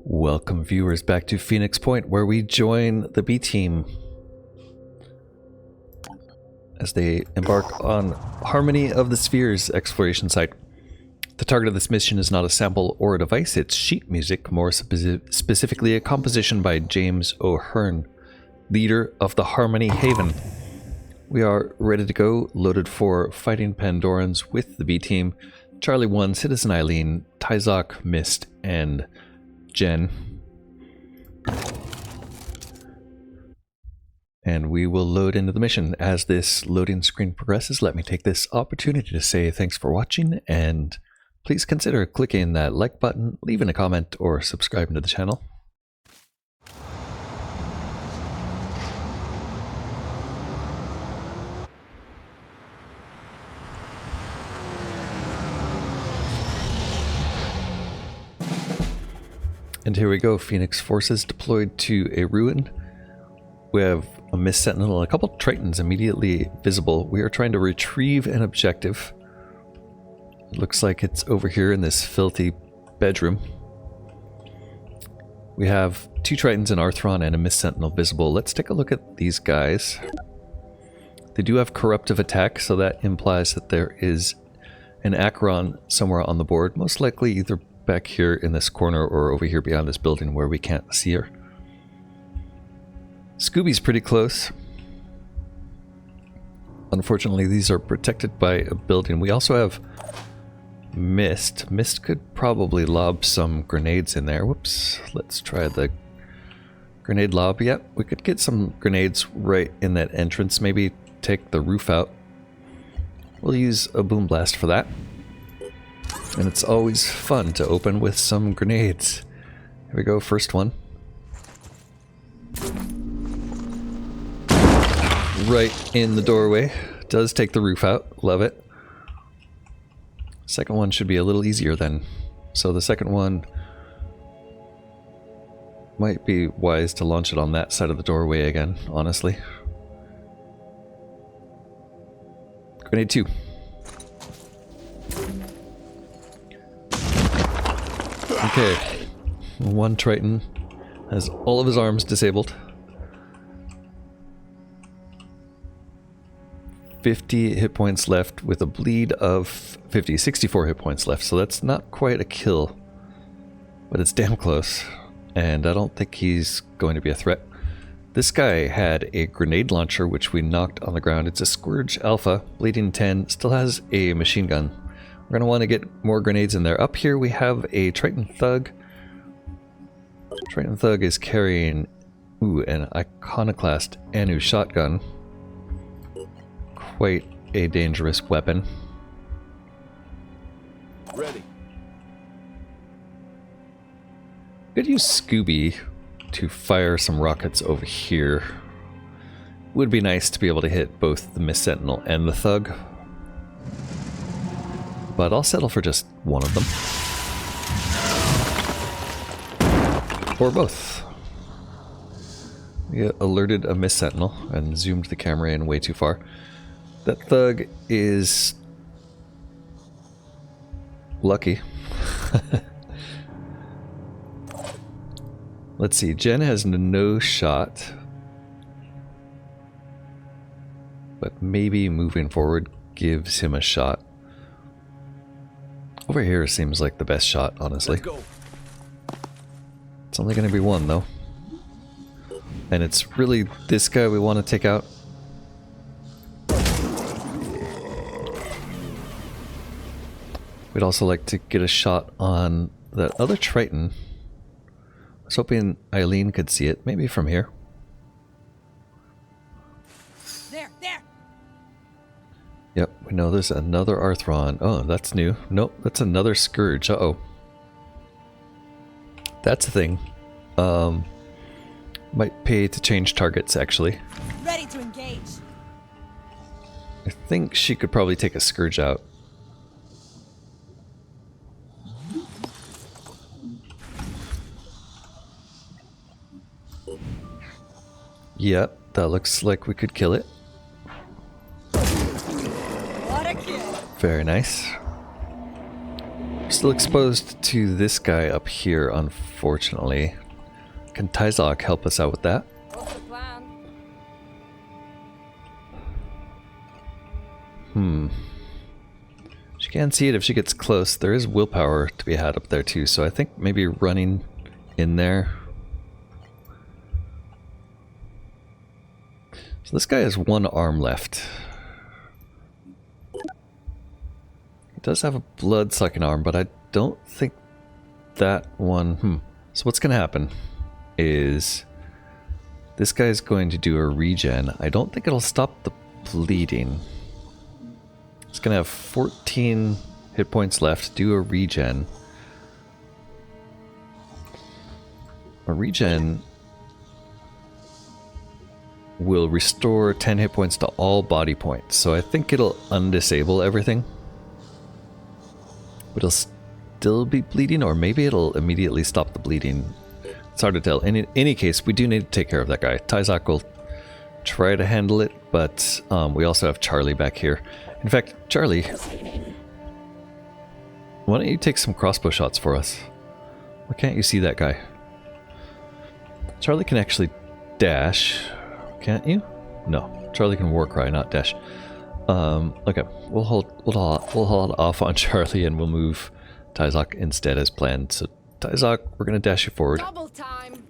Welcome viewers back to Phoenix Point, where we join the B team as they embark on Harmony of the Spheres exploration site. The target of this mission is not a sample or a device, it's sheet music, more specifically a composition by James O'Hearn, leader of the Harmony Haven. We are ready to go, loaded for fighting Pandorans with the B team, Charlie 1, Citizen Eileen, Tyzok, Mist, and Jen. And we will load into the mission. As this loading screen progresses, let me take this opportunity to say thanks for watching, and please consider clicking that like button, leaving a comment, or subscribing to the channel. And here we go, Phoenix forces deployed to a ruin. We have a Mist Sentinel and a couple Tritons immediately visible. We are trying to retrieve an objective. It looks like it's over here in this filthy bedroom. We have 2 Tritons, an Arthron, and a Mist Sentinel visible. Let's take a look at these guys. They do have corruptive attack, so that implies that there is an Acheron somewhere on the board, most likely either back here in this corner or over here beyond this building where we can't see her. Scooby's pretty close. Unfortunately, these are protected by a building. We also have Mist. Mist could probably lob some grenades in there. Whoops. Let's try the grenade lob. Yep, we could get some grenades right in that entrance. Maybe take the roof out. We'll use a boom blast for that. And it's always fun to open with some grenades. Here we go, first one. Right in the doorway. Does take the roof out. Love it. Second one should be a little easier then. So the second one might be wise to launch it on that side of the doorway again, honestly. Grenade 2. Okay, 1 Triton has all of his arms disabled. 50 hit points left with a bleed of 50, 64 hit points left, so that's not quite a kill, but it's damn close, and I don't think he's going to be a threat. This guy had a grenade launcher which we knocked on the ground. It's a Scourge Alpha, bleeding 10, still has a machine gun. We're going to want to get more grenades in there. Up here we have a Triton Thug. Triton Thug is carrying an Iconoclast Anu shotgun. Quite a dangerous weapon. Ready. Could use Scooby to fire some rockets over here. Would be nice to be able to hit both the Mist Sentinel and the Thug. But I'll settle for just one of them. Or both. We alerted a Mist Sentinel and zoomed the camera in way too far. That Thug is lucky. Let's see, Jen has no shot. But maybe moving forward gives him a shot. Over here seems like the best shot, honestly. It's only going to be one, though. And it's really this guy we want to take out. We'd also like to get a shot on that other Triton. I was hoping Eileen could see it, maybe from here. There! Yep, we know there's another Arthron. Oh, that's new. Nope, that's another Scourge. Uh-oh. That's a thing. Might pay to change targets, actually. Ready to engage. I think she could probably take a Scourge out. Yep, that looks like we could kill it. What a kill. Very nice. Just Still exposed to this guy up here, unfortunately. Can Tyzok help us out with that? What's the plan? She can see it if she gets close. There is willpower to be had up there too, so I think maybe running in there. So this guy has one arm left. He does have a blood-sucking arm, but I don't think that one... So what's going to happen is this guy's going to do a regen. I don't think it'll stop the bleeding. It's going to have 14 hit points left. Do a regen. A regen will restore 10 hit points to all body points. So I think it'll undisable everything. But it'll still be bleeding, or maybe it'll immediately stop the bleeding. It's hard to tell. In any case, we do need to take care of that guy. Tyzok will try to handle it, but we also have Charlie back here. In fact, Charlie, why don't you take some crossbow shots for us? Why can't you see that guy? Charlie can actually dash, can't you? No, Charlie can war cry, not dash. Okay, we'll hold off on Charlie and we'll move Tyzok instead as planned. So Tyzok, we're gonna dash you forward. Double time.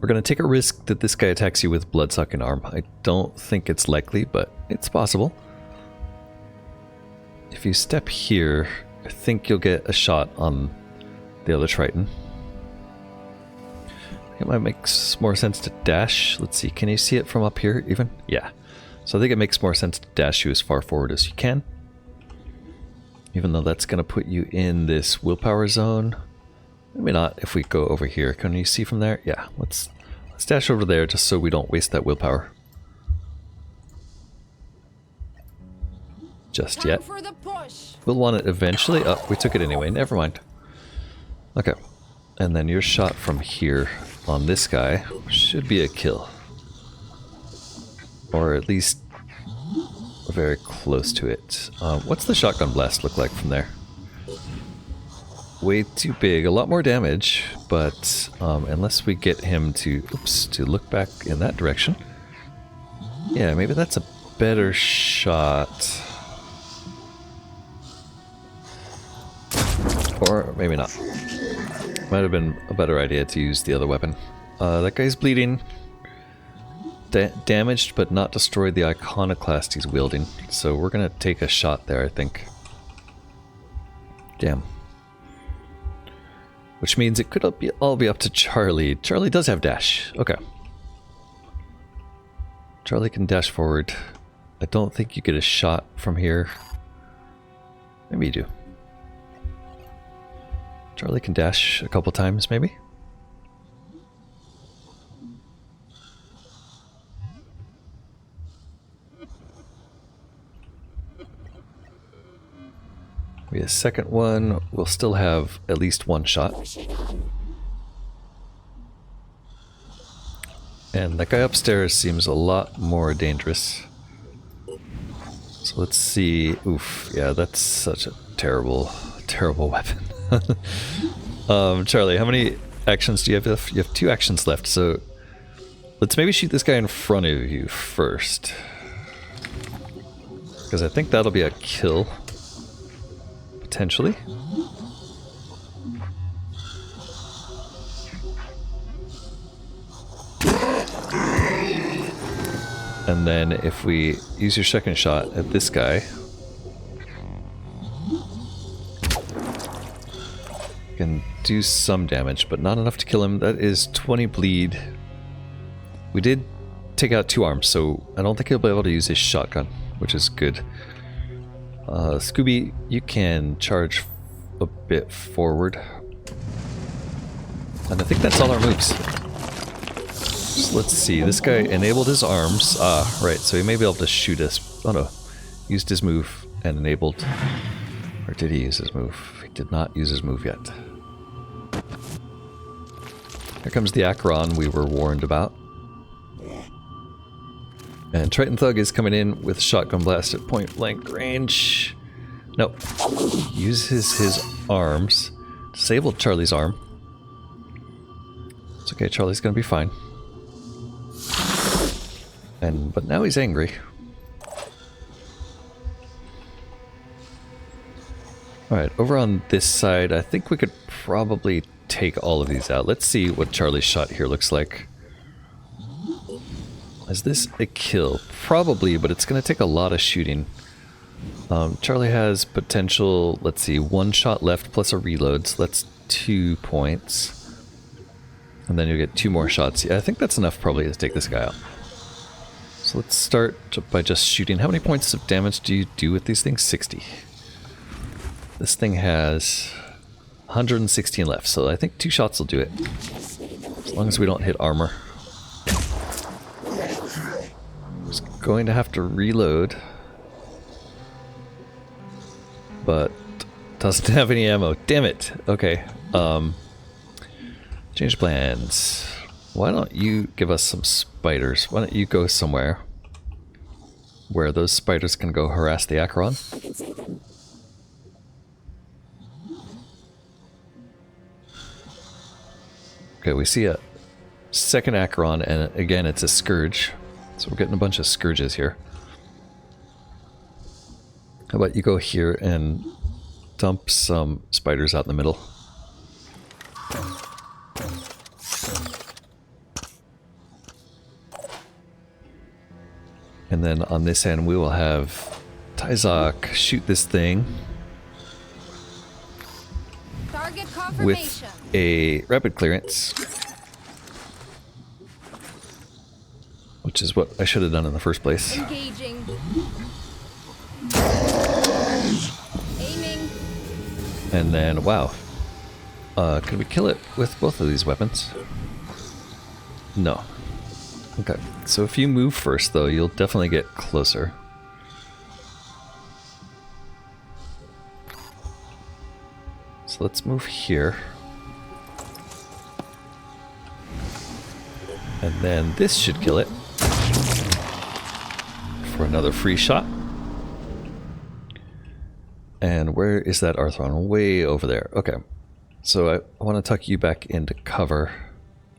We're gonna take a risk that this guy attacks you with blood-sucking arm. I don't think it's likely, but it's possible. If you step here, I think you'll get a shot on the other Triton. It might make more sense to dash. Let's see, can you see it from up here even? Yeah. So I think it makes more sense to dash you as far forward as you can. Even though that's going to put you in this willpower zone. Maybe not if we go over here. Can you see from there? Yeah, let's dash over there just so we don't waste that willpower. Just Time yet. for the push. We'll want it eventually. Oh, we took it anyway. Never mind. Okay. And then your shot from here on this guy should be a kill. Or at least very close to it. What's the shotgun blast look like from there? Way too big. A lot more damage, but unless we get him to look back in that direction. Yeah, maybe that's a better shot. Or maybe not. Might have been a better idea to use the other weapon. That guy's bleeding. Damaged but not destroyed the iconoclast he's wielding. So we're gonna take a shot there, I think. Damn. Which means it could all be up to Charlie. Charlie does have dash. Okay. Charlie can dash forward. I don't think you get a shot from here. Maybe you do. Charlie can dash a couple times, maybe? We have a second one. We'll still have at least one shot. And that guy upstairs seems a lot more dangerous. So let's see. Oof, yeah, that's such a terrible, terrible weapon. Charlie, how many actions do you have? You have 2 actions left, so let's maybe shoot this guy in front of you first. Because I think that'll be a kill. Potentially. And then if we use your second shot at this guy, can do some damage, but not enough to kill him. That is 20 bleed. We did take out 2 arms, so I don't think he'll be able to use his shotgun, which is good. Scooby, you can charge a bit forward. And I think that's all our moves. So let's see, this guy enabled his arms. Ah, right, so he may be able to shoot us. Oh no, used his move and enabled. Or did he use his move? He did not use his move yet. Here comes the Acheron we were warned about. And Triton Thug is coming in with shotgun blast at point blank range. Nope. Uses his arms. Disabled Charlie's arm. It's okay, Charlie's gonna be fine. But now he's angry. Alright, over on this side, I think we could probably take all of these out. Let's see what Charlie's shot here looks like. Is this a kill? Probably, but it's going to take a lot of shooting. Charlie has potential, let's see, 1 shot left plus a reload, so that's 2 points. And then you'll get 2 more shots. Yeah, I think that's enough probably to take this guy out. So let's start by just shooting. How many points of damage do you do with these things? 60. This thing has 116 left, so I think 2 shots will do it. As long as we don't hit armor. Just going to have to reload. But doesn't have any ammo. Damn it! Okay. Change plans. Why don't you give us some spiders? Why don't you go somewhere where those spiders can go harass the Acheron? Okay, we see a second Acheron, and again, it's a Scourge. So we're getting a bunch of Scourges here. How about you go here and dump some spiders out in the middle? And then on this end, we will have Tyzok shoot this thing Target with confirmation. a rapid clearance. Which is what I should have done in the first place. Engaging. Aiming. And then, wow. Could we kill it with both of these weapons? No. Okay, so if you move first, though, you'll definitely get closer. So let's move here. And then this should kill it. For another free shot. And where is that Arthron? Way over there. Okay. So I want to tuck you back into cover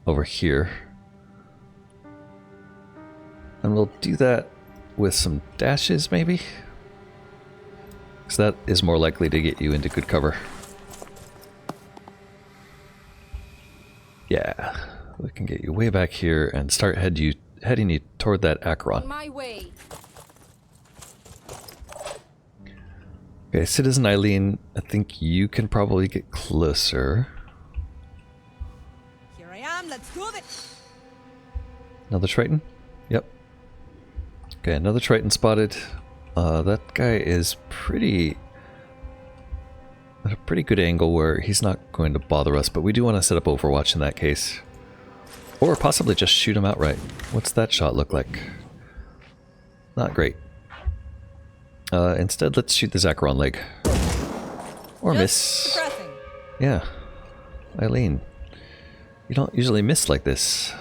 over here. And we'll do that with some dashes, maybe? Because that is more likely to get you into good cover. Yeah. We can get you way back here and start heading you toward that Acheron. On my way. Okay, Citizen Eileen, I think you can probably get closer. Here I am, let's do this. Another Triton? Yep. Okay, another Triton spotted. That guy is at a pretty good angle where he's not going to bother us, but we do want to set up Overwatch in that case. Or possibly just shoot him outright. What's that shot look like? Not great. Instead, let's shoot the Acheron leg. Or miss. Pressing. Yeah. Eileen. You don't usually miss like this.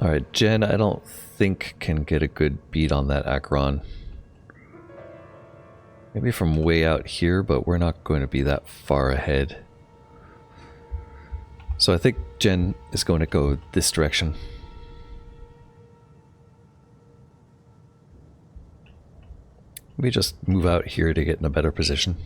Alright, Jen, I don't think can get a good beat on that Acheron. Maybe from way out here, but we're not going to be that far ahead. So I think Jen is going to go this direction. Maybe just move out here to get in a better position.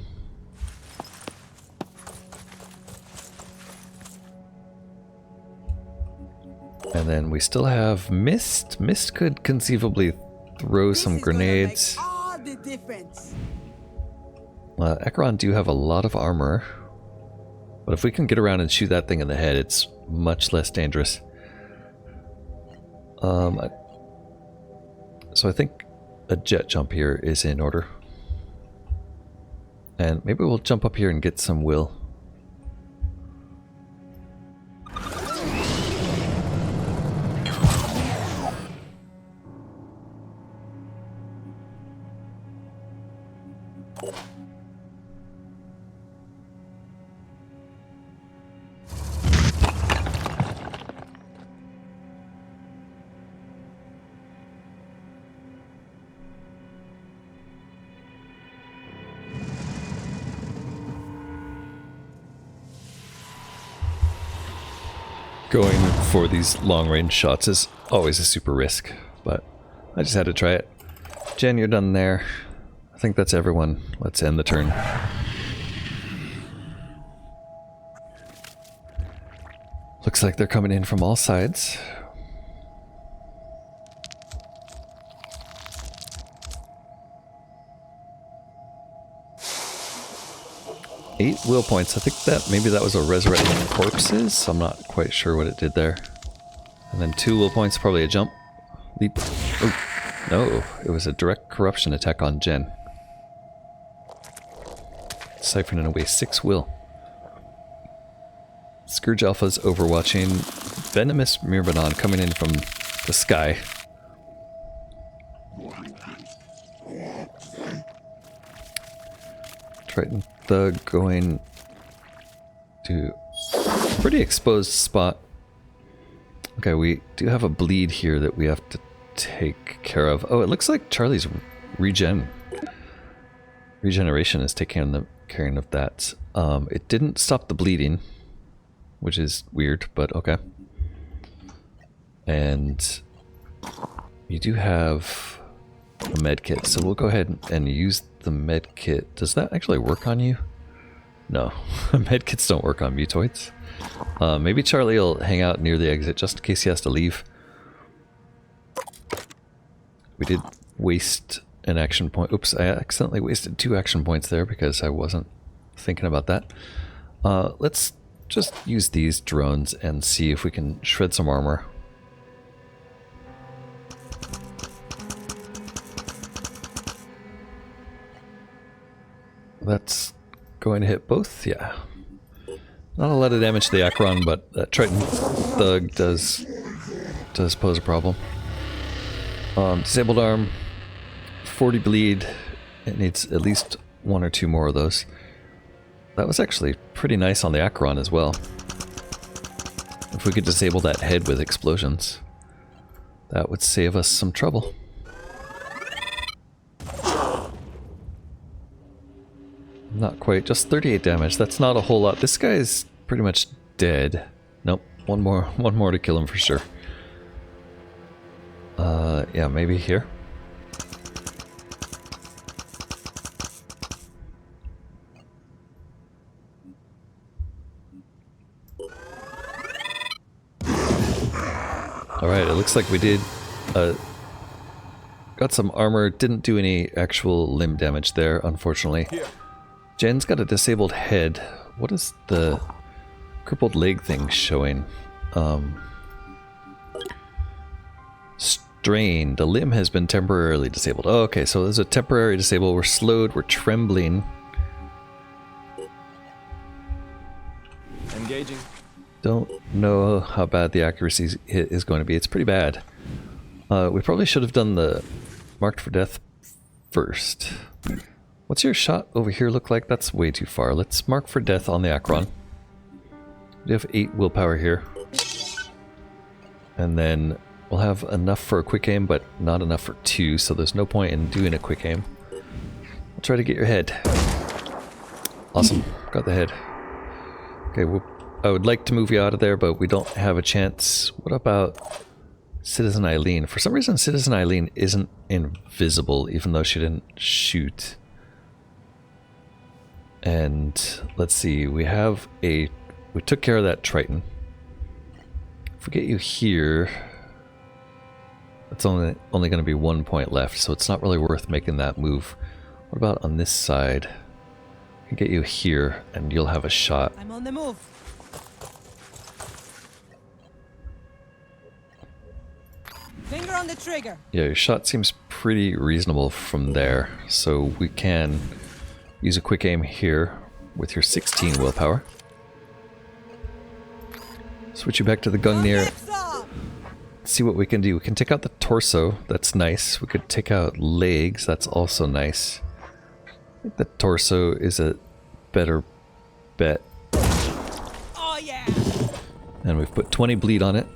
And then we still have Mist. Mist could conceivably throw some grenades. Make all the difference. Acheron do have a lot of armor. But if we can get around and shoot that thing in the head, it's much less dangerous. So I think a jet jump here is in order. And maybe we'll jump up here and get some will. Going for these long-range shots is always a super risk, but I just had to try it. Jen, you're done there. I think that's everyone. Let's end the turn. Looks like they're coming in from all sides. Eight will points. I think that maybe that was a resurrecting corpses. I'm not quite sure what it did there. And then 2 will points, probably a jump. Leap. Oh, no, it was a direct corruption attack on Jen. Siphoning away 6 will. Scourge Alpha's overwatching. Venomous Myrmidon coming in from the sky. Triton Thug going to pretty exposed spot. Okay, we do have a bleed here that we have to take care of. Oh, it looks like Charlie's regeneration is taking the caring of that. It didn't stop the bleeding, which is weird, but okay. And you do have a med kit, so we'll go ahead and use the med kit. Does that actually work on you? No, med kits don't work on mutoids. Maybe Charlie will hang out near the exit just in case he has to leave. We did waste an action point. Oops, I accidentally wasted 2 action points there because I wasn't thinking about that. Let's just use these drones and see if we can shred some armor. That's going to hit both, yeah. Not a lot of damage to the Acheron, but that Triton Thug does pose a problem. Disabled arm, 40 bleed. It needs at least 1 or 2 more of those. That was actually pretty nice on the Acheron as well. If we could disable that head with explosions, that would save us some trouble. Not quite, just 38 damage. That's not a whole lot. This guy is pretty much dead. Nope, one more to kill him for sure. Yeah, maybe here. Alright, it looks like we did got some armor, didn't do any actual limb damage there, unfortunately. Jen's got a disabled head. What is the crippled leg thing showing? Strained. A limb has been temporarily disabled. Oh, okay, so there's a temporary disable. We're slowed, we're trembling. Engaging. Don't know how bad the accuracy is going to be. It's pretty bad. We probably should have done the marked for death first. What's your shot over here look like? That's way too far. Let's mark for death on the Acheron. We have 8 willpower here. And then we'll have enough for a quick aim, but not enough for 2, so there's no point in doing a quick aim. I'll try to get your head. Awesome. Got the head. Okay, I would like to move you out of there, but we don't have a chance. What about Citizen Eileen? For some reason, Citizen Eileen isn't invisible, even though she didn't shoot. And let's see, we took care of that Triton. If we get you here, it's only going to be 1 point left, so it's not really worth making that move. What about on this side? I can get you here, and you'll have a shot. I'm on the move. Finger on the trigger. Yeah, your shot seems pretty reasonable from there, so we can use a quick aim here with your 16 willpower. Switch you back to the Gungnir. See what we can do. We can take out the torso. That's nice. We could take out legs. That's also nice. I think the torso is a better bet. Oh yeah. And we've put 20 bleed on it.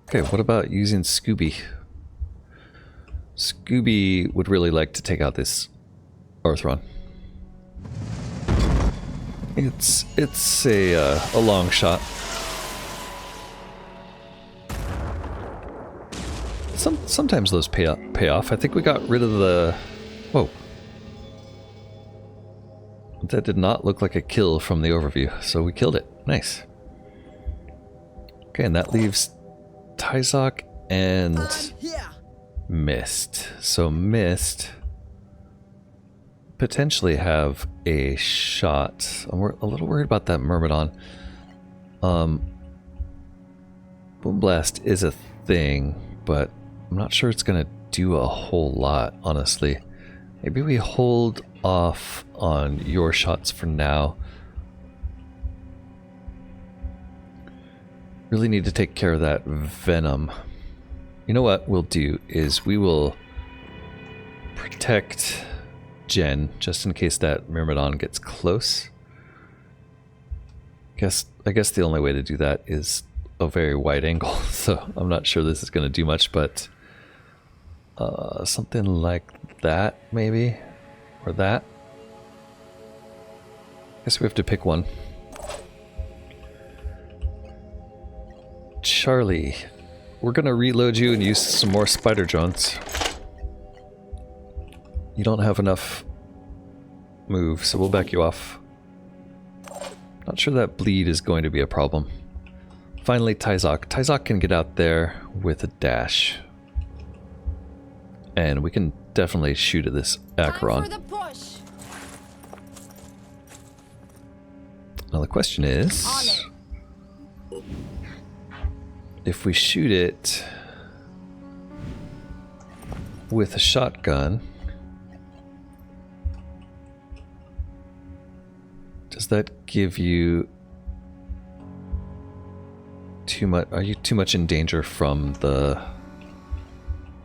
Okay, what about using Scooby? Scooby would really like to take out this Arthron. It's a long shot. Sometimes those pay off. I think we got rid of the... Whoa. That did not look like a kill from the overview, so we killed it. Nice. Okay, and that leaves Tyzok and Mist. So Mist potentially have a shot. I'm a little worried about that Myrmidon. Boom Blast is a thing, but I'm not sure it's gonna do a whole lot, honestly. Maybe we hold off on your shots for now. Really need to take care of that venom. You know what we'll do is we will protect Jen just in case that Myrmidon gets close. I guess the only way to do that is a very wide angle, so I'm not sure this is going to do much, but something like that maybe, or that. Guess we have to pick one. Charlie, we're gonna reload you and use some more spider drones. You don't have enough move, so we'll back you off. Not sure that bleed is going to be a problem. Finally, Tyzok. Tyzok can get out there with a dash. And we can definitely shoot at this Acheron. Time for the push. Now the question is... On it. If we shoot it with a shotgun, does that give you too much? Are you too much in danger from the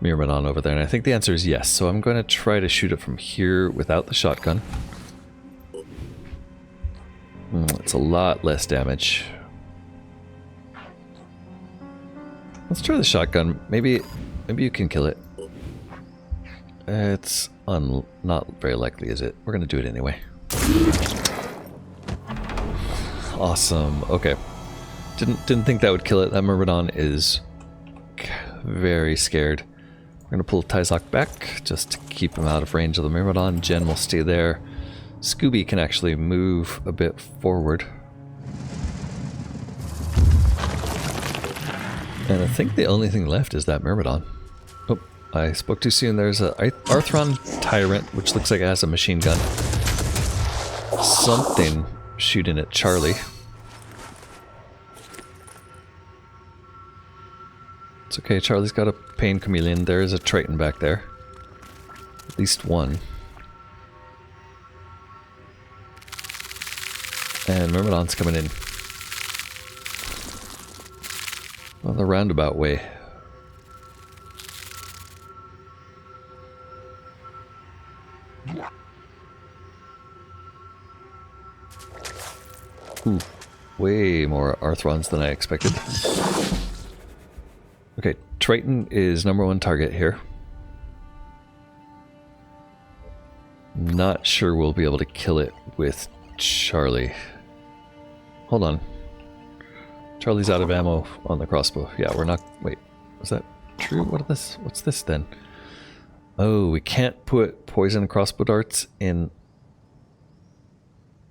Myrmidon over there? And I think the answer is yes. So I'm going to try to shoot it from here without the shotgun. It's a lot less damage. Let's try the shotgun. Maybe you can kill it. It's not very likely, is it? We're gonna do it anyway. Awesome. Okay. Didn't think that would kill it. That Myrmidon is very scared. We're gonna pull Tyzok back just to keep him out of range of the Myrmidon. Jen will stay there. Scooby can actually move a bit forward. And I think the only thing left is that Myrmidon. Oh, I spoke too soon. There's a Arthron Tyrant, which looks like it has a machine gun. Something shooting at Charlie. It's okay, Charlie's got a Pain Chameleon. There is a Triton back there. At least one. And Myrmidon's coming in. On the roundabout way. Ooh, way more Arthrons than I expected. Okay, Triton is #1 target here. Not sure we'll be able to kill it with Charlie. Hold on. Charlie's out of ammo on the crossbow. Yeah, we're not... Wait, is that true? What's this then? Oh, we can't put poison crossbow darts in...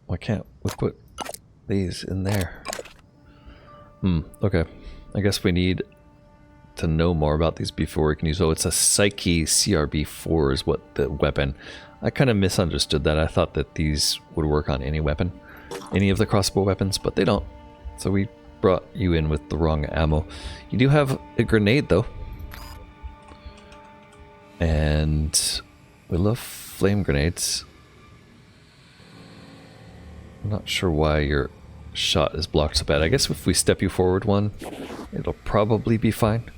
Why can't we put these in there? Okay. I guess we need to know more about these before we can use... Oh, it's a Psyche CRB4 is what the weapon... I kind of misunderstood that. I thought that these would work on any weapon. Any of the crossbow weapons, but they don't. So we brought you in with the wrong ammo. You do have a grenade though. And we love flame grenades. I'm not sure why your shot is blocked so bad. I guess if we step you forward one, it'll probably be fine.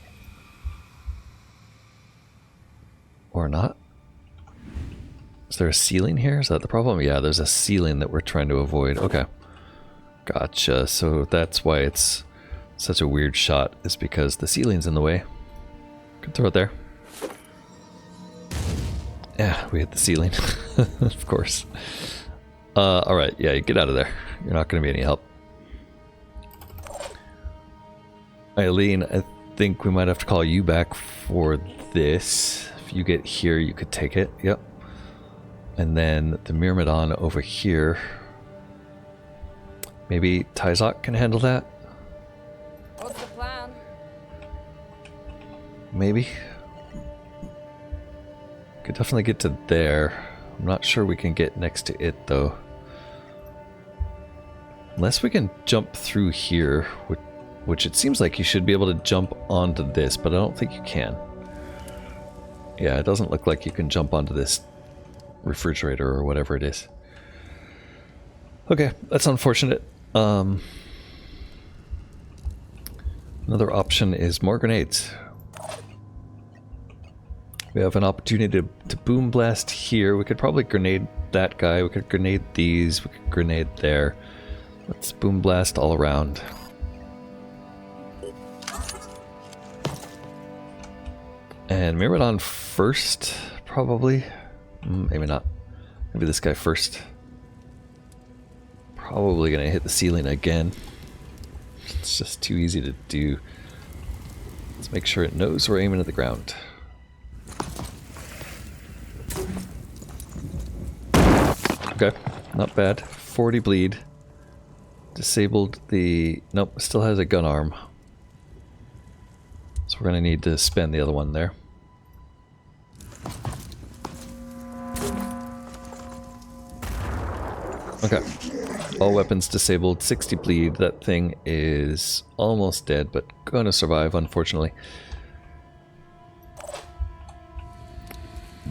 Or not. Is there a ceiling here? Is that the problem? Yeah, there's a ceiling that we're trying to avoid. Okay. Gotcha. So that's why it's such a weird shot, is because the ceiling's in the way. Could throw it there. Yeah, we hit the ceiling. Of course. Alright, yeah, get out of there. You're not going to be any help. Eileen, I think we might have to call you back for this. If you get here, you could take it. Yep. And then the Myrmidon over here. Maybe Tyzok can handle that? What's the plan? Maybe. Could definitely get to there. I'm not sure we can get next to it though. Unless we can jump through here, which it seems like you should be able to jump onto this, but I don't think you can. Yeah, it doesn't look like you can jump onto this refrigerator or whatever it is. Okay, that's unfortunate. Another option is more grenades. We have an opportunity to boom blast here. We could probably grenade that guy. We could grenade these. We could grenade there. Let's boom blast all around. And Myrmidon first, probably. Maybe not. Maybe this guy first. Probably gonna hit the ceiling again. It's just too easy to do. Let's make sure it knows we're aiming at the ground. Okay, not bad. 40 bleed. Disabled the... Nope, still has a gun arm. So we're gonna need to spend the other one there. Okay. All weapons disabled, 60 bleed. That thing is almost dead, but gonna survive, unfortunately.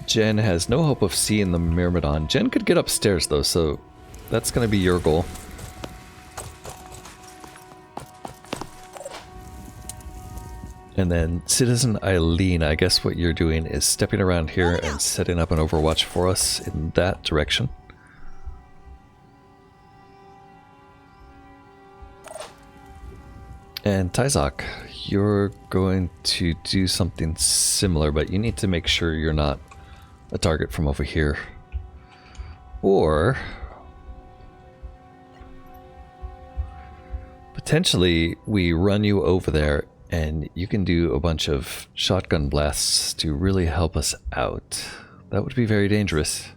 Jen has no hope of seeing the Myrmidon. Jen could get upstairs though, so that's gonna be your goal. And then Citizen Eileen, I guess what you're doing is stepping around here and setting up an overwatch for us in that direction. And Tyzok, you're going to do something similar, but you need to make sure you're not a target from over here. Or potentially we run you over there and you can do a bunch of shotgun blasts to really help us out. That would be very dangerous.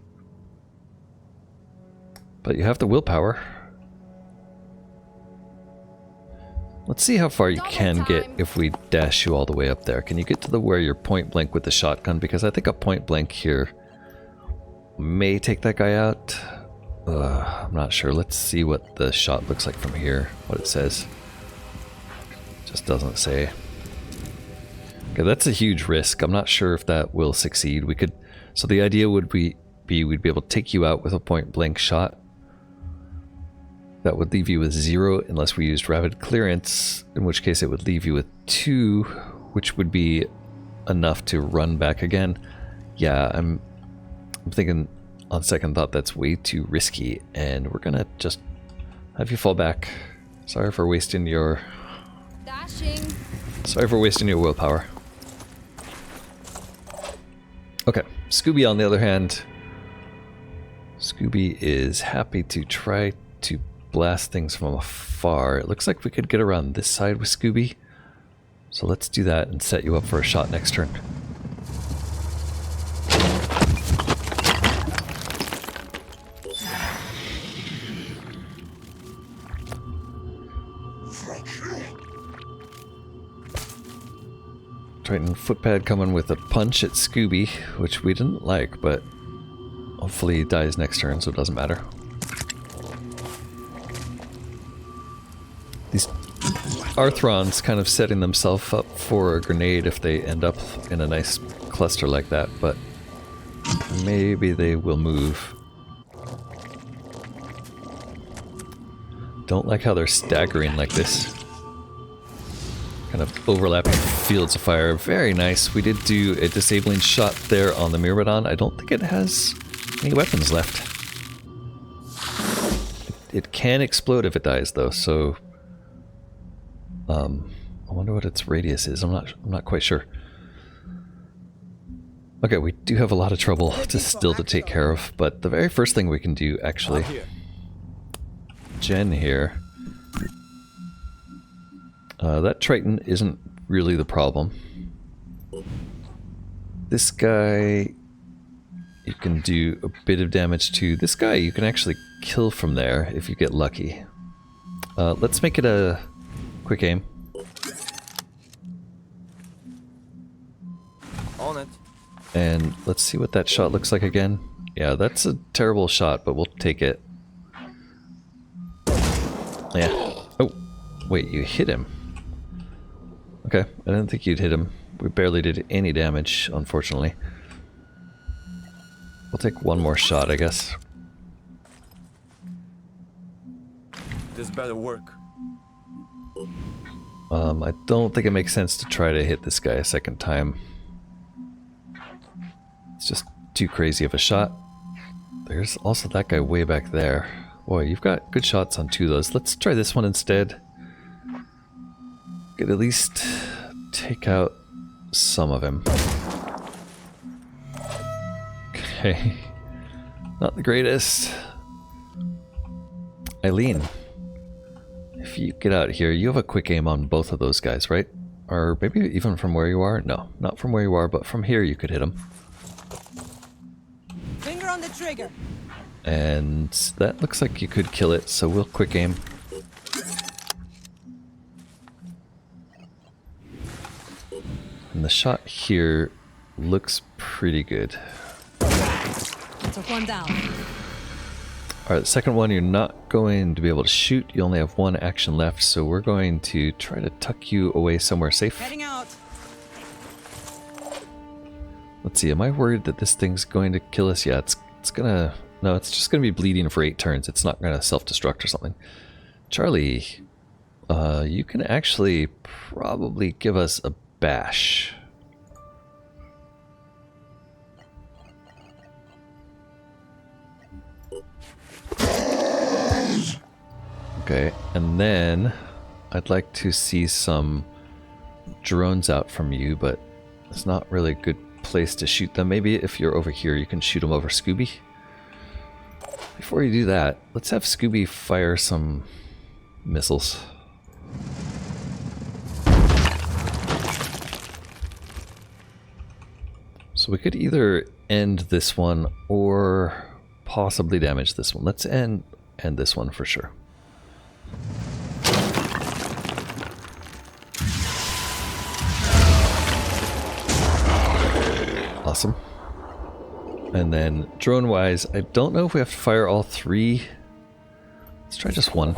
But you have the willpower. Let's see how far you can get if we dash you all the way up there. Can you get to the where you're point blank with the shotgun? Because I think a point blank here may take that guy out. I'm not sure. Let's see what the shot looks like from here. What it says. Just doesn't say. Okay, that's a huge risk. I'm not sure if that will succeed. We could. So the idea would be we'd be able to take you out with a point blank shot. That would leave you with 0 unless we used rapid clearance, in which case it would leave you with 2, which would be enough to run back again. Yeah, I'm thinking on second thought that's way too risky, and we're gonna just have you fall back. Sorry for wasting your... Dashing. Sorry for wasting your willpower. Okay, Scooby on the other hand. Scooby is happy to try to blast things from afar. It looks like we could get around this side with Scooby. So let's do that and set you up for a shot next turn. Triton footpad coming with a punch at Scooby, which we didn't like, but hopefully he dies next turn, so it doesn't matter. These Arthron's kind of setting themselves up for a grenade if they end up in a nice cluster like that, but maybe they will move. Don't like how they're staggering like this. Kind of overlapping fields of fire. Very nice. We did do a disabling shot there on the Myrmidon. I don't think it has any weapons left. It can explode if it dies though, so... I wonder what its radius is. I'm not quite sure. Okay, we do have a lot of trouble to take care of, but the very first thing we can do actually Jen here. That Triton isn't really the problem. This guy, you can do a bit of damage to. This guy you can actually kill from there if you get lucky. Let's make it a quick aim. On it. And let's see what that shot looks like again. Yeah, that's a terrible shot, but we'll take it. Yeah. Oh, wait, you hit him. Okay, I didn't think you'd hit him. We barely did any damage, unfortunately. We'll take one more shot, I guess. This better work. I don't think it makes sense to try to hit this guy a second time. It's just too crazy of a shot. There's also that guy way back there. Boy, you've got good shots on two of those. Let's try this one instead. Could at least take out some of him. Okay. Not the greatest. Eileen, if you get out here, you have a quick aim on both of those guys, right? Or maybe even from where you are? No, not from where you are, but from here you could hit them. Finger on the trigger. And that looks like you could kill it, so we'll quick aim. And the shot here looks pretty good. Took one down. Alright, the second one you're not going to be able to shoot. You only have one action left, so we're going to try to tuck you away somewhere safe. Heading out. Let's see, am I worried that this thing's going to kill us? Yeah, it's gonna... No, it's just gonna be bleeding for 8 turns. It's not gonna self-destruct or something. Charlie, you can actually probably give us a bash. Okay, and then I'd like to see some drones out from you, but it's not really a good place to shoot them. Maybe if you're over here, you can shoot them over Scooby. Before you do that, let's have Scooby fire some missiles. So we could either end this one or possibly damage this one. Let's end this one for sure. Awesome. And then drone-wise, I don't know if we have to fire all 3. Let's try just one.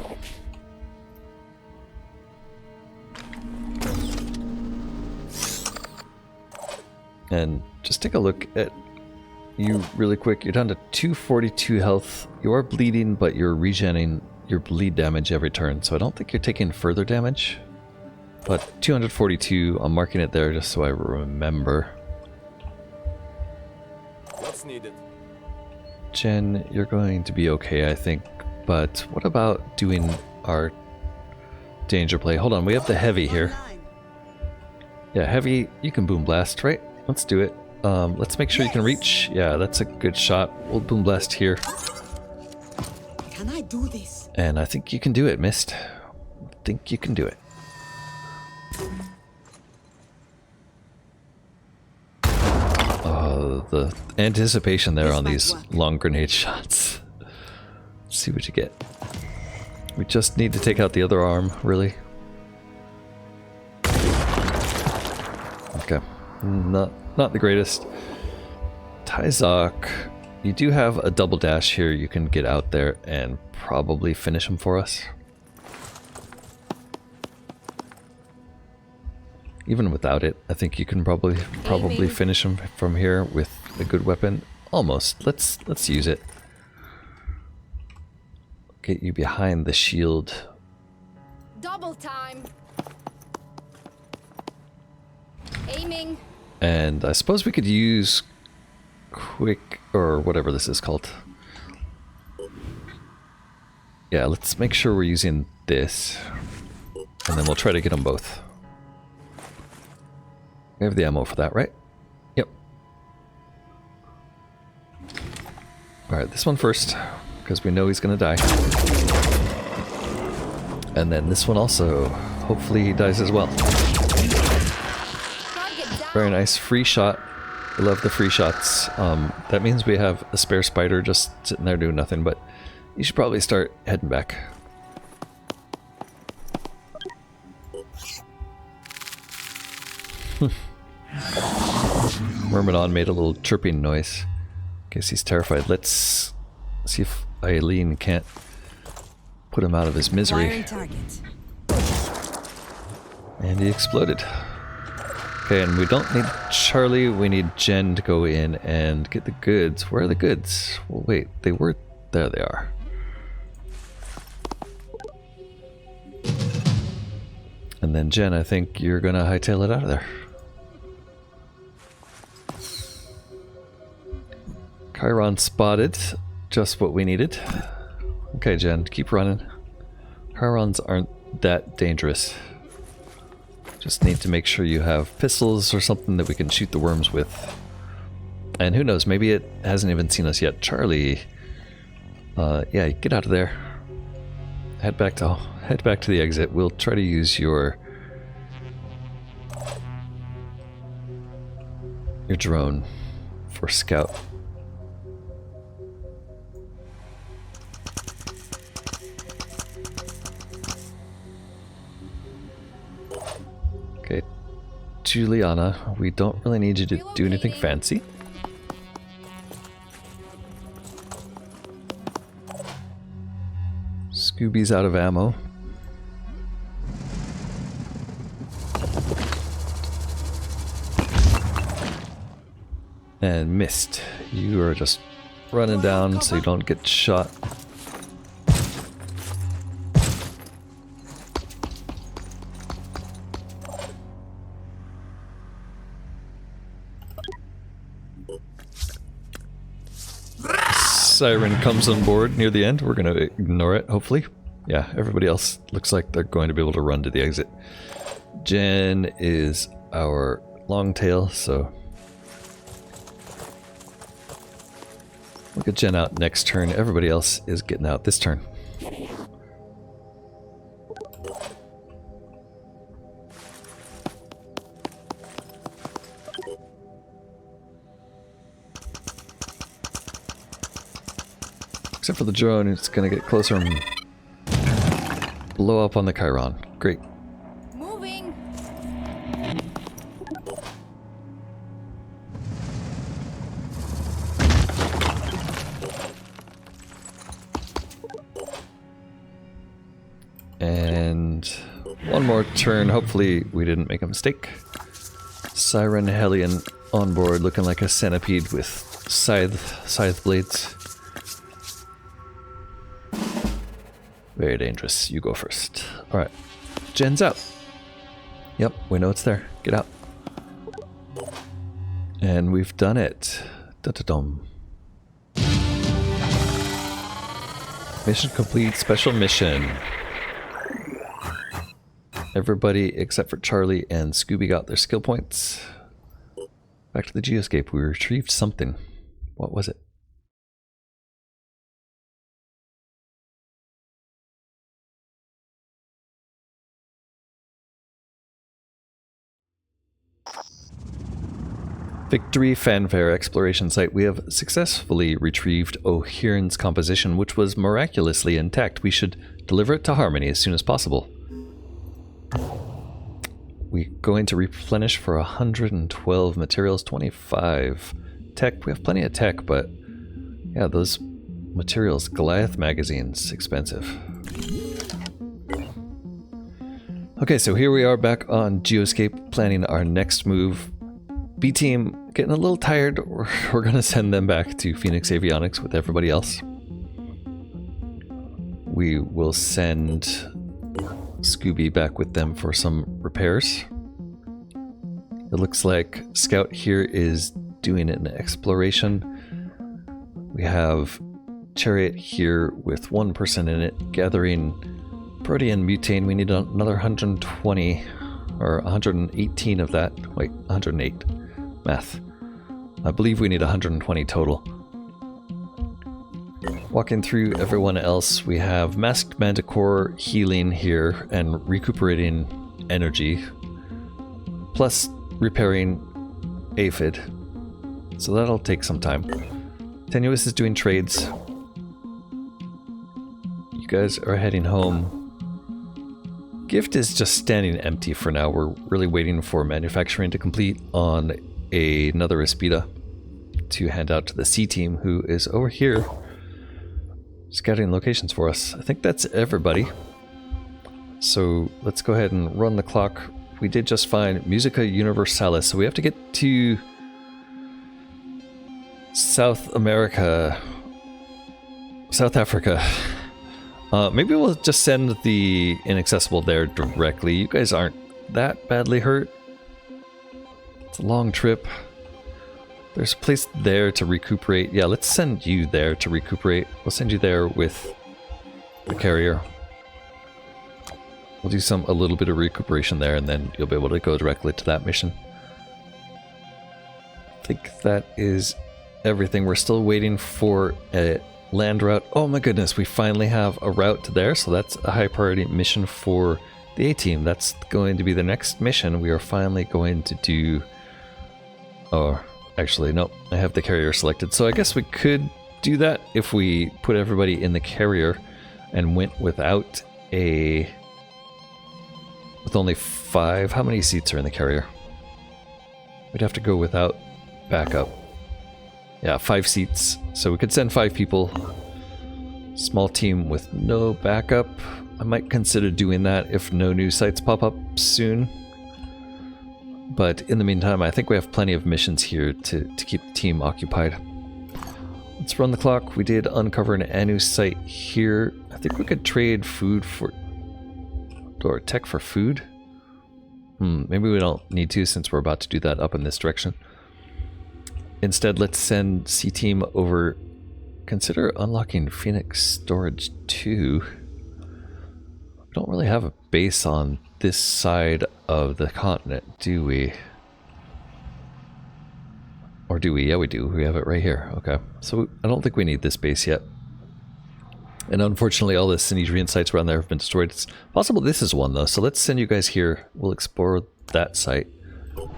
And just take a look at you really quick. You're down to 242 health. You are bleeding, but you're regenerating your bleed damage every turn, so I don't think you're taking further damage. But 242, I'm marking it there just so I remember. What's needed? Jen, you're going to be okay, I think. But what about doing our danger play? Hold on, we have the heavy here. Yeah, heavy, you can boom blast, right? Let's do it. Let's make sure you can reach. Yeah, that's a good shot. We'll boom blast here. Can I do this? And I think you can do it, Mist. I think you can do it. The anticipation there on these long grenade shots. Let's see what you get. We just need to take out the other arm, really. Okay. Not the greatest. Tyzok, you do have a double dash here. You can get out there and probably finish him for us. Even without it, I think you can probably finish him from here with a good weapon. Almost. Let's use it. Get you behind the shield. Double time. Aiming. And I suppose we could use quick, or whatever this is called. Yeah, let's make sure we're using this. And then we'll try to get them both. We have the ammo for that, right? Yep. Alright, this one first, because we know he's gonna die. And then this one also, hopefully he dies as well. Target down. Very nice. Free shot. I love the free shots. That means we have a spare spider just sitting there doing nothing, but you should probably start heading back. Myrmidon made a little chirping noise. Guess he's terrified. Let's see if Eileen can't put him out of his misery. Firing target. And he exploded. Okay, and we don't need Charlie, we need Jen to go in and get the goods. Where are the goods? Well, wait, they were... There they are. And then Jen, I think you're gonna hightail it out of there. Chiron spotted. Just what we needed. Okay, Jen, keep running. Chirons aren't that dangerous. Just need to make sure you have pistols or something that we can shoot the worms with. And who knows, maybe it hasn't even seen us yet. Charlie, yeah, get out of there. Head back to the exit. We'll try to use your drone for scout. Okay, Juliana, we don't really need you to do anything fancy. Scooby's out of ammo. And Mist, you are just running down so you don't get shot. Siren comes on board near the end. We're going to ignore it, hopefully. Yeah, everybody else looks like they're going to be able to run to the exit. Jen is our long tail, so we'll get Jen out next turn. Everybody else is getting out this turn. Except for the drone, it's going to get closer and blow up on the Chiron. Great. Moving. And one more turn. Hopefully we didn't make a mistake. Siren Hellion on board, looking like a centipede with scythe blades. Very dangerous. You go first. Alright. Jen's out. Yep, we know it's there. Get out. And we've done it. Dun-dun-dum. Mission complete. Special mission. Everybody except for Charlie and Scooby got their skill points. Back to the geoscape. We retrieved something. What was it? Victory Fanfare Exploration Site. We have successfully retrieved O'Hearn's composition, which was miraculously intact. We should deliver it to Harmony as soon as possible. We're going to replenish for 112 materials, 25 tech. We have plenty of tech, but yeah, those materials, Goliath magazines, expensive. Okay, so here we are back on Geoscape, planning our next move. B-Team getting a little tired. We're going to send them back to Phoenix Avionics with everybody else. We will send Scooby back with them for some repairs. It looks like Scout here is doing an exploration. We have Chariot here with one person in it, gathering protean butane. We need another 120 or 118 of that. Wait, 108. Math. I believe we need 120 total. walking through everyone else, we have Masked Manticore healing here and recuperating energy, plus repairing aphid. So that'll take some time. Tenuous is doing trades. You guys are heading home. Gift is just standing empty for now. We're really waiting for manufacturing to complete on another Aspida to hand out to the C team, who is over here scouting locations for us. I think that's everybody. So let's go ahead and run the clock. We did just find Musica Universalis, so we have to get to South America, South Africa. Maybe we'll just send the Inaccessible there directly. You guys aren't that badly hurt. It's a long trip. There's a place there to recuperate. Yeah, let's send you there to recuperate. We'll send you there with the carrier. We'll do a little bit of recuperation there, and then you'll be able to go directly to that mission. I think that is everything. We're still waiting for a land route. Oh my goodness, we finally have a route to there, so that's a high priority mission for the A-team. That's going to be the next mission. We are finally going to do... Oh, actually, no, I have the carrier selected. So I guess we could do that if we put everybody in the carrier and went without a... With only 5... How many seats are in the carrier? We'd have to go without backup. Yeah, 5 seats. So we could send 5 people. Small team with no backup. I might consider doing that if no new sites pop up soon. But in the meantime, I think we have plenty of missions here to keep the team occupied. Let's run the clock. We did uncover an Anu site here. I think we could trade food for... or tech for food? Maybe we don't need to, since we're about to do that up in this direction. Instead, let's send C-Team over. Consider unlocking Phoenix Storage 2. We don't really have a base on this side of the continent, do we? Or do we? Yeah, we do. We have it right here. Okay. So I don't think we need this base yet. And unfortunately, all the Synedrian sites around there have been destroyed. It's possible this is one, though. So let's send you guys here. We'll explore that site. We'll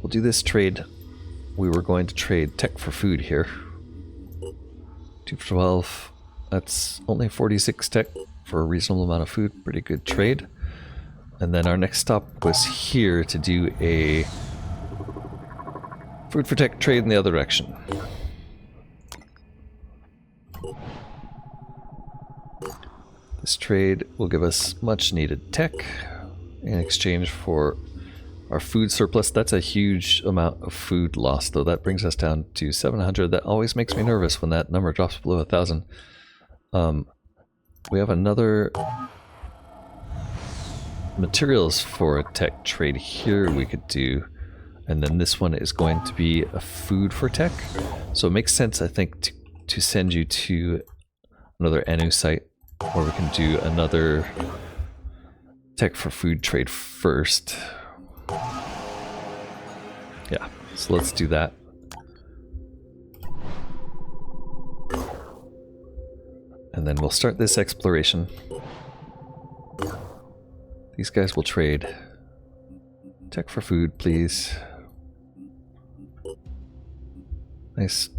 do this trade. We were going to trade tech for food here. 2 for 12. That's only 46 tech for a reasonable amount of food. Pretty good trade. And then our next stop was here to do a food for tech trade in the other direction. This trade will give us much needed tech in exchange for our food surplus. That's a huge amount of food lost, though. That brings us down to 700. That always makes me nervous when that number drops below 1,000. We have another materials for a tech trade here we could do. And then this one is going to be a food for tech. So it makes sense, I think, to send you to another Anu site, or we can do another tech for food trade first. Yeah, so let's do that. And then we'll start this exploration. These guys will trade. Tech for food, please. Nice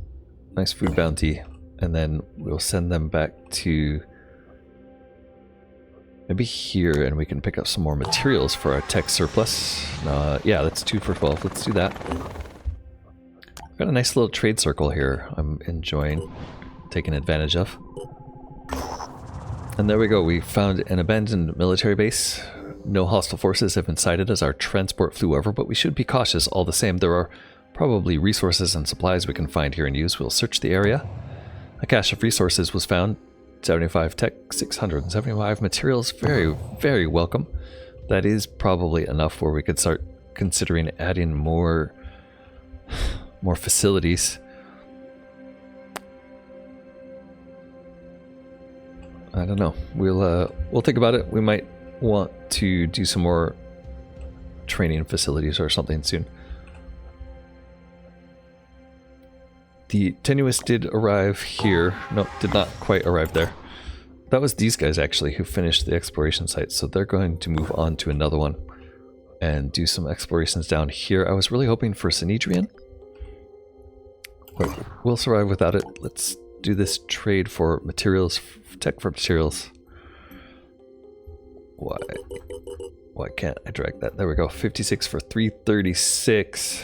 food bounty. And then we'll send them back to maybe here, and we can pick up some more materials for our tech surplus. Yeah, that's 2 for 12. Let's do that. Got a nice little trade circle here I'm enjoying, taking advantage of. And there we go. We found an abandoned military base. No hostile forces have been sighted as our transport flew over, but we should be cautious all the same. There are probably resources and supplies we can find here and use. We'll search the area. A cache of resources was found. 75 tech, 675 materials. Very, very welcome. That is probably enough where we could start considering adding more facilities. I don't know. We'll think about it. We might want to do some more training facilities or something soon. The Tenuous did arrive here. No, did not quite arrive there. That was these guys actually who finished the exploration site, so they're going to move on to another one and do some explorations down here. I was really hoping for Sanhedrian, but we'll survive without it. Let's do this trade for materials, tech for materials. Why can't I drag that? There we go. 56 for 336.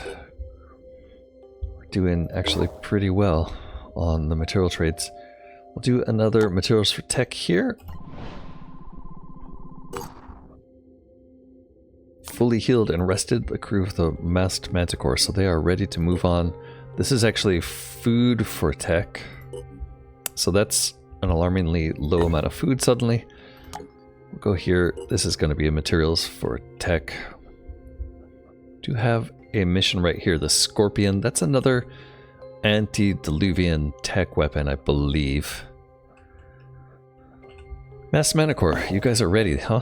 We're doing actually pretty well on the material trades. We'll do another materials for tech here. Fully healed and rested the crew of the masked manticore, so they are ready to move on. This is actually food for tech. So that's an alarmingly low amount of food suddenly. We'll go here. This is going to be a materials for tech. Do have a mission right here, the Scorpion. That's another antediluvian tech weapon, I believe. Masked Manticore, you guys are ready, huh?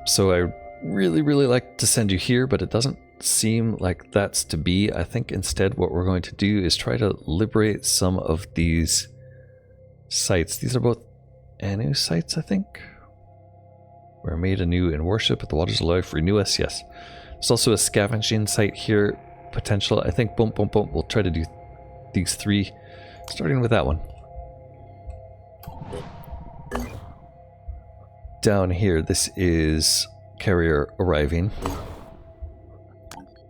So I really like to send you here, but it doesn't seem like that's to be. I think instead what we're going to do is try to liberate some of these sites. These are both Anu sites, I think. We're made anew in worship at the waters of life. Renew us, yes. There's also a scavenging site here, potential. I think boom. We'll try to do these three, starting with that one. Down here, this is carrier arriving.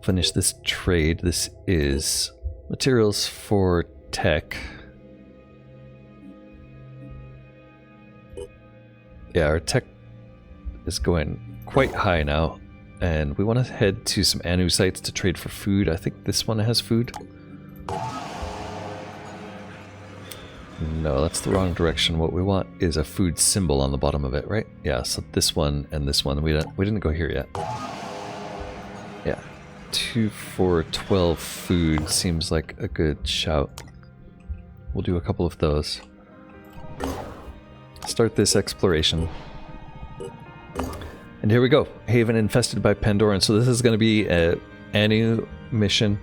Finish this trade. This is materials for tech. Yeah, our tech is going quite high now, and we want to head to some Anu sites to trade for food. I think this one has food. No, that's the wrong direction. What we want is a food symbol on the bottom of it, right? Yeah, so this one and this one. We didn't go here yet. Yeah, 2 for 12 food seems like a good shout. We'll do a couple of those. Start this exploration. And here we go. Haven infested by Pandorans. So this is going to be a Anu mission.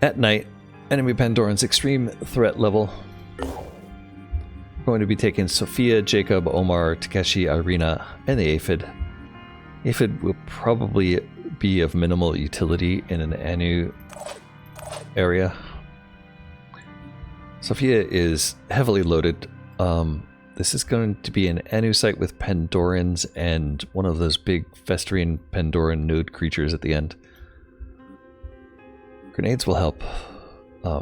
At night, enemy Pandorans, extreme threat level. We're going to be taking Sophia, Jacob, Omar, Takeshi, Irina, and the Aphid. Aphid will probably be of minimal utility in an Anu area. Sophia is heavily loaded. This is going to be an Anu site with Pandorans and one of those big festering Pandoran node creatures at the end. Grenades will help.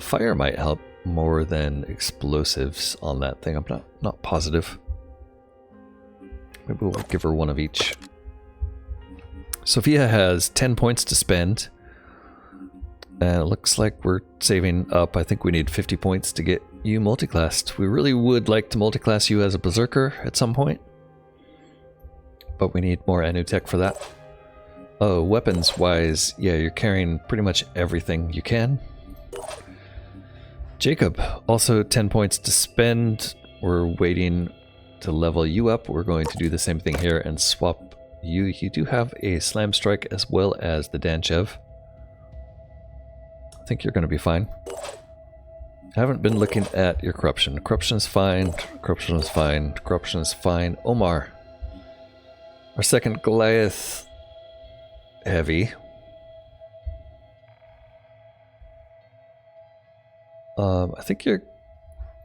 Fire might help more than explosives on that thing. I'm not positive. Maybe we'll give her one of each. Sophia has 10 points to spend. And it looks like we're saving up. I think we need 50 points to get you multiclassed. We really would like to multiclass you as a berserker at some point, but we need more Anu tech for that. Oh, weapons wise, yeah, you're carrying pretty much everything you can. Jacob, also 10 points to spend. We're waiting to level you up. We're going to do the same thing here and swap you. You do have a Slam Strike as well as the Danchev. I think you're going to be fine. I haven't been looking at your corruption. Corruption is fine. Corruption is fine. Corruption is fine. Omar, our second Goliath heavy. I think you're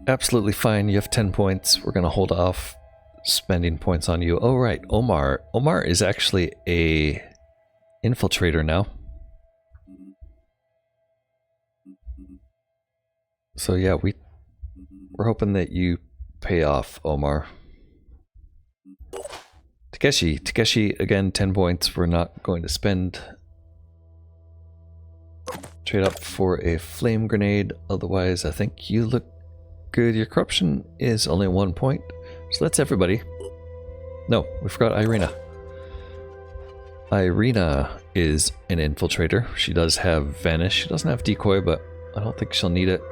absolutely fine. You have 10 points. We're going to hold off spending points on you. Oh, right. Omar. Omar is actually a infiltrator now. So yeah, we're hoping that you pay off, Omar. Takeshi, again, 10 points. We're not going to spend. Trade up for a flame grenade. Otherwise, I think you look good. Your corruption is only 1 point. So that's everybody. No, we forgot Irina. Irina is an infiltrator. She does have Vanish. She doesn't have Decoy, but I don't think she'll need it.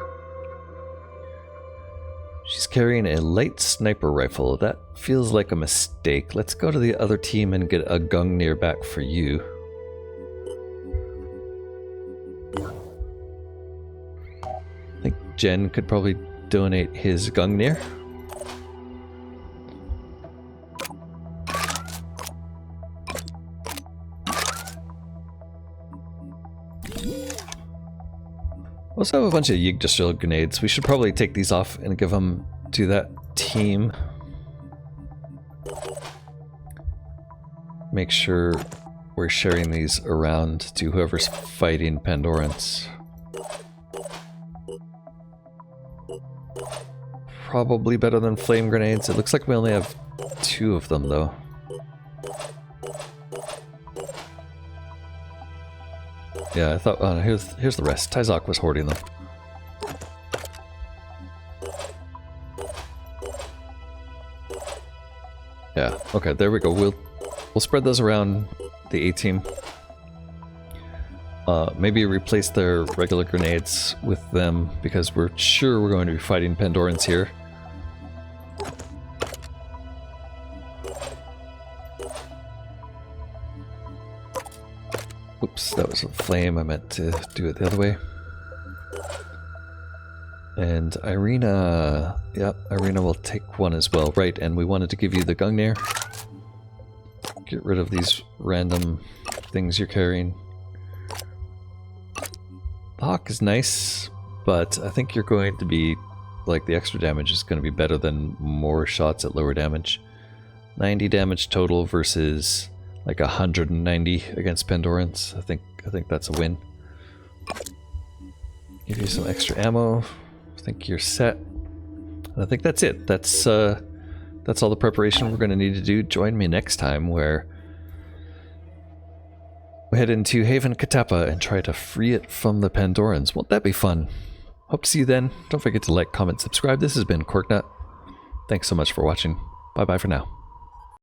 She's carrying a light sniper rifle. That feels like a mistake. Let's go to the other team and get a Gungnir back for you. Jen could probably donate his Gungnir. We also have a bunch of Yggdrasil grenades. We should probably take these off and give them to that team. Make sure we're sharing these around to whoever's fighting Pandorans. Probably better than flame grenades. It looks like we only have 2 of them though. Yeah, I thought, oh, here's the rest. Tyzok was hoarding them. Yeah, okay, there we go. We'll spread those around the A-team. Maybe replace their regular grenades with them, because we're sure we're going to be fighting Pandorans here. Oops, that was a flame. I meant to do it the other way. And Irina... Yep, Irina will take one as well. Right, and we wanted to give you the Gungnir. Get rid of these random things you're carrying. The Hawk is nice, but I think you're going to be... Like, the extra damage is going to be better than more shots at lower damage. 90 damage total versus... like 190 against Pandorans. I think that's a win. Give you some extra ammo. I think you're set. And I think that's it. That's all the preparation we're going to need to do. Join me next time where we head into Haven Katapa and try to free it from the Pandorans. Won't that be fun? Hope to see you then. Don't forget to like, comment, subscribe. This has been Corknut. Thanks so much for watching. Bye bye for now.